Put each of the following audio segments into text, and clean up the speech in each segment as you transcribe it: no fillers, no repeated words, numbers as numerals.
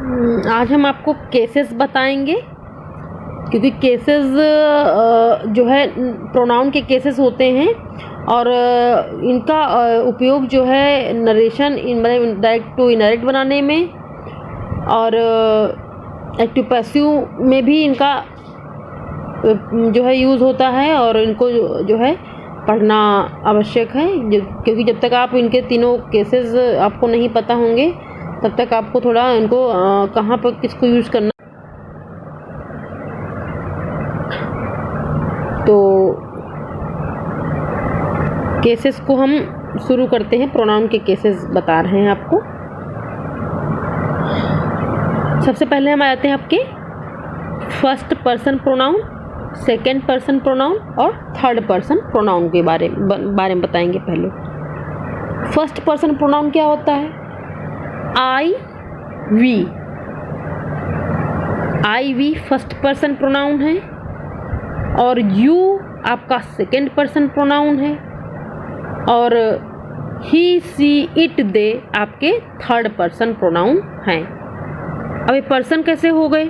आज हम आपको केसेस बताएंगे, क्योंकि केसेस जो है प्रोनाउन के केसेस होते हैं और इनका उपयोग जो है नरेशन मतलब डायरेक्ट टू इनडायरेक्ट बनाने में और एक्टिव पैसिव में भी इनका जो है यूज़ होता है और इनको जो है पढ़ना आवश्यक है, क्योंकि जब तक आप इनके तीनों केसेस आपको नहीं पता होंगे तब तक आपको थोड़ा इनको कहाँ पर किसको यूज़ करना। तो केसेस को हम शुरू करते हैं। प्रोनाउन के केसेस बता रहे हैं आपको। सबसे पहले हम आते हैं आपके first person pronoun, second person pronoun और थर्ड पर्सन प्रोनाउन के बारे में बताएंगे। पहले फर्स्ट पर्सन प्रोनाउन क्या होता है? आई वी फर्स्ट पर्सन प्रोनाउन है और यू आपका सेकंड पर्सन प्रोनाउन है और ही सी इट दे आपके थर्ड पर्सन प्रोनाउन हैं। अब ये पर्सन कैसे हो गए?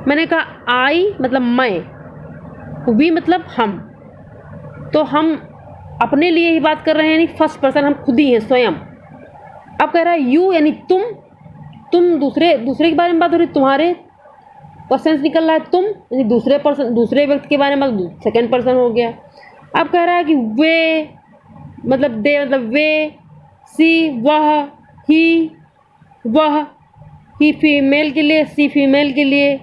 मैंने कहा आई मतलब मैं, वी मतलब हम, तो हम अपने लिए ही बात कर रहे हैं, यानी फर्स्ट पर्सन हम खुद ही हैं, स्वयं। अब कह रहा है यू यानी तुम दूसरे के बारे में बात हो रही, तुम्हारे क्वेश्चन निकल रहा है तुम यानी दूसरे व्यक्ति के बारे में, सेकंड पर्सन हो गया। अब कह रहा है कि वे मतलब दे मतलब वे, सी वह, ही फीमेल के लिए, सी फीमेल के लिए,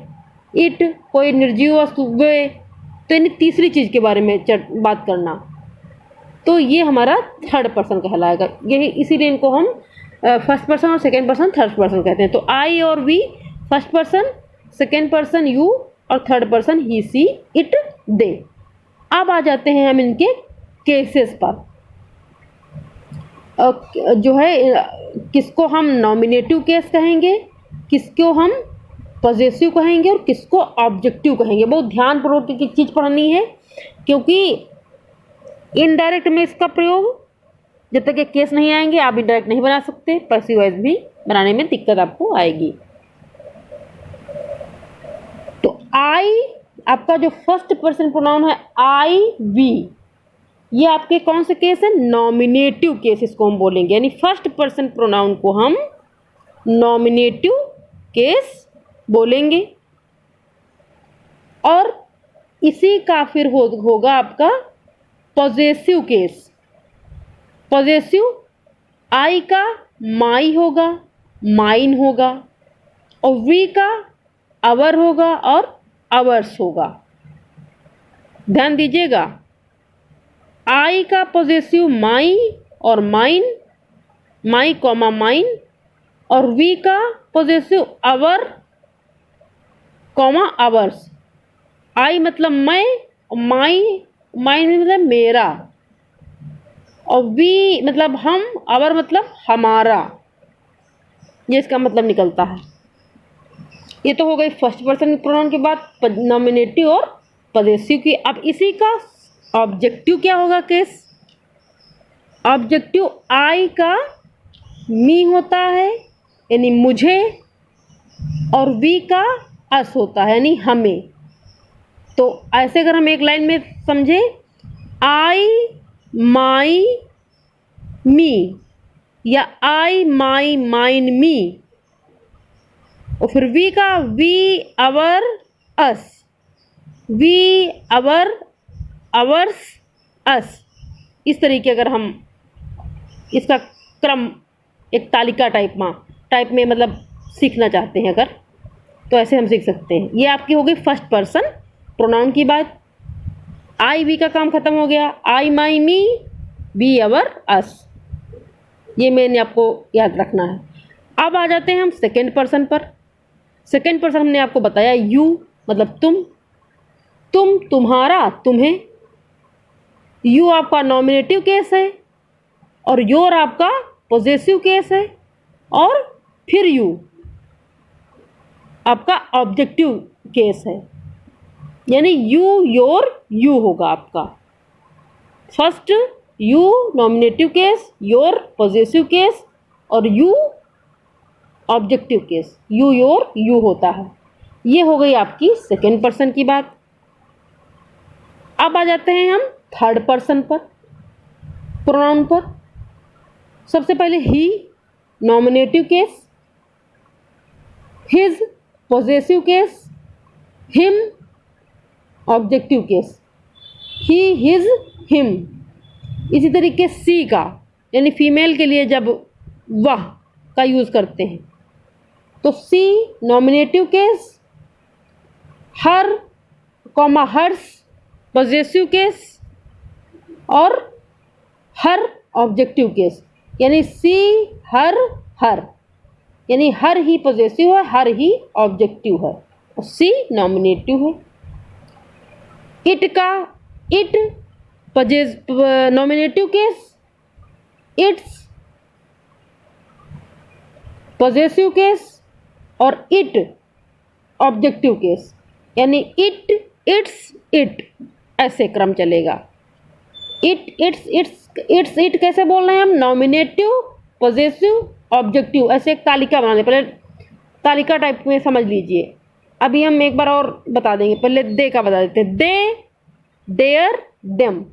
इट कोई निर्जीव वस्तु, वे, तो यानी तीसरी चीज़ के बारे में बात करना, तो ये हमारा थर्ड पर्सन कहलाएगा। यही इसीलिए इनको हम फर्स्ट पर्सन और सेकंड पर्सन थर्ड पर्सन कहते हैं। तो आई और we first person, second person you और third person he she it they. अब आ जाते हैं हम इनके केसेस पर। जो है किसको हम नॉमिनेटिव केस कहेंगे, किसको हम पॉजेसिव कहेंगे और किसको ऑब्जेक्टिव कहेंगे। बहुत ध्यानपूर्वक की चीज़ पढ़नी है, क्योंकि इनडायरेक्ट में इसका प्रयोग जब तक ये केस नहीं आएंगे आप इनडायरेक्ट नहीं बना सकते, पैसिव वॉइस भी बनाने में दिक्कत आपको आएगी। तो आई आपका जो फर्स्ट पर्सन प्रोनाउन है आई वी, ये आपके कौन से केस है? नॉमिनेटिव केस इसको हम बोलेंगे, यानी फर्स्ट पर्सन प्रोनाउन को हम नॉमिनेटिव केस बोलेंगे। और इसी का फिर होगा आपका पॉजेसिव केस। पॉजेसिव आई का माई होगा, माइन होगा और वी का अवर होगा और अवर्स होगा। ध्यान दीजिएगा, आई का पॉजेसिव माई और माइन, माई कॉमा माइन, और वी का पॉजेसिव अवर कॉमा अवर्स। आई मतलब मैं, माइन मतलब मेरा, और वी मतलब हम, अवर मतलब हमारा। ये इसका मतलब निकलता है। ये तो हो गई फर्स्ट पर्सन प्रोनाउन के बाद नॉमिनेटिव और पॉजेसिव की। अब इसी का ऑब्जेक्टिव क्या होगा केस? ऑब्जेक्टिव आई का मी होता है यानी मुझे, और वी का अस होता है यानी हमें। तो ऐसे अगर हम एक लाइन में समझे, आई माई मी या आई माई माइन मी, और फिर वी का we our us, we our ours us. इस तरीके अगर हम इसका क्रम एक तालिका टाइप में मतलब सीखना चाहते हैं अगर, तो ऐसे हम सीख सकते हैं। ये आपकी हो गई फर्स्ट पर्सन प्रोनाउन की बात। आई वी का काम खत्म हो गया। आई माई मी, वी अवर अस, ये मैंने आपको याद रखना है। अब आ जाते हैं हम सेकंड पर्सन पर। सेकंड पर्सन हमने आपको बताया यू मतलब तुम, तुम्हारा, तुम्हें। यू आपका नॉमिनेटिव केस है और योर आपका पॉजेसिव केस है, और फिर यू आपका ऑब्जेक्टिव केस है, यानी यू योर यू होगा आपका। First you nominative case, your possessive case और you objective case, you your you होता है। ये हो गई आपकी सेकेंड पर्सन की बात। अब आ जाते हैं हम थर्ड पर्सन पर, प्रोनाउन पर। सबसे पहले ही, nominative case, his possessive case, him objective case, he his him. इसी तरीके सी का, यानी फीमेल के लिए जब वह का यूज़ करते हैं तो सी नॉमिनेटिव केस, हर कॉमा हर्स पॉजेसिव केस और हर ऑब्जेक्टिव केस, यानी सी हर हर, यानी हर ही पॉजेसिव है, हर ही ऑब्जेक्टिव है और सी नॉमिनेटिव है। इट का it nominative case, it's possessive case और इट ऑब्जेक्टिव केस, यानी इट इट्स इट, ऐसे क्रम चलेगा। इट इट्स इट्स इट कैसे बोल रहे हैं हम, नॉमिनेटिव पॉजेसिव ऑब्जेक्टिव, ऐसे एक तालिका बना दें। पहले तालिका टाइप में समझ लीजिए। अभी हम एक बार और बता देंगे, पहले दे का बता देते हैं। They, their, them,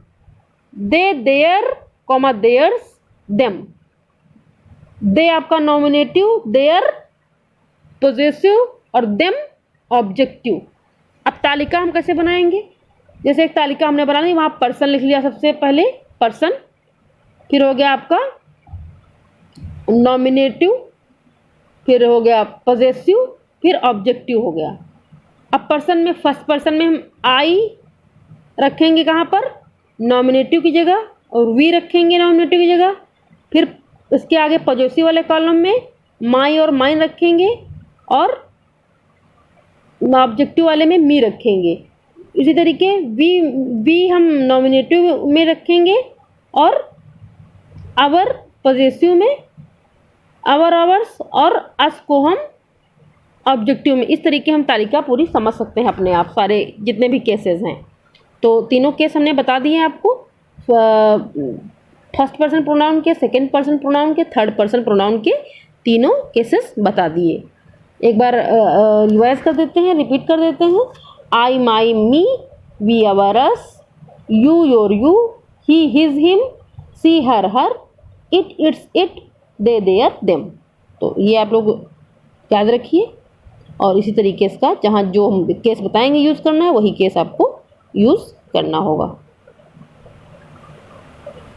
they their comma theirs them. They आपका नॉमिनेटिव, देयर पॉजेसिव और देम ऑब्जेक्टिव। अब तालिका हम कैसे बनाएंगे, जैसे एक तालिका हमने बना ली, वहाँ पर्सन लिख लिया सबसे पहले, पर्सन, फिर हो गया आपका नॉमिनेटिव, फिर हो गया पॉजेसिव, फिर ऑब्जेक्टिव हो गया। अब पर्सन में, फर्स्ट पर्सन में हम आई रखेंगे कहाँ पर, नॉमिनेटिव की जगह, और वी रखेंगे नॉमिनेटिव की जगह। फिर उसके आगे पॉजेसिव वाले कॉलम में माई और माइन रखेंगे और ऑब्जेक्टिव वाले में मी रखेंगे। इसी तरीके वी हम नॉमिनेटिव में रखेंगे और आवर पॉजेसिव में, आवर आवर्स और अस को हम ऑब्जेक्टिव में। इस तरीके हम तालिका पूरी समझ सकते हैं अपने आप, सारे जितने भी केसेस हैं। तो तीनों केस हमने बता दिए हैं आपको, फर्स्ट पर्सन प्रोनाउन के, सेकंड पर्सन प्रोनाउन के, थर्ड पर्सन प्रोनाउन के तीनों केसेस बता दिए। एक बार रिवाइज कर देते हैं, रिपीट कर देते हैं। I my me, we our us, you your you, he his him, she her her, it its it, they their them. तो ये आप लोग याद रखिए और इसी तरीके का जहाँ जो हम केस बताएंगे यूज़ करना है, वही केस आपको यूज़ करना होगा।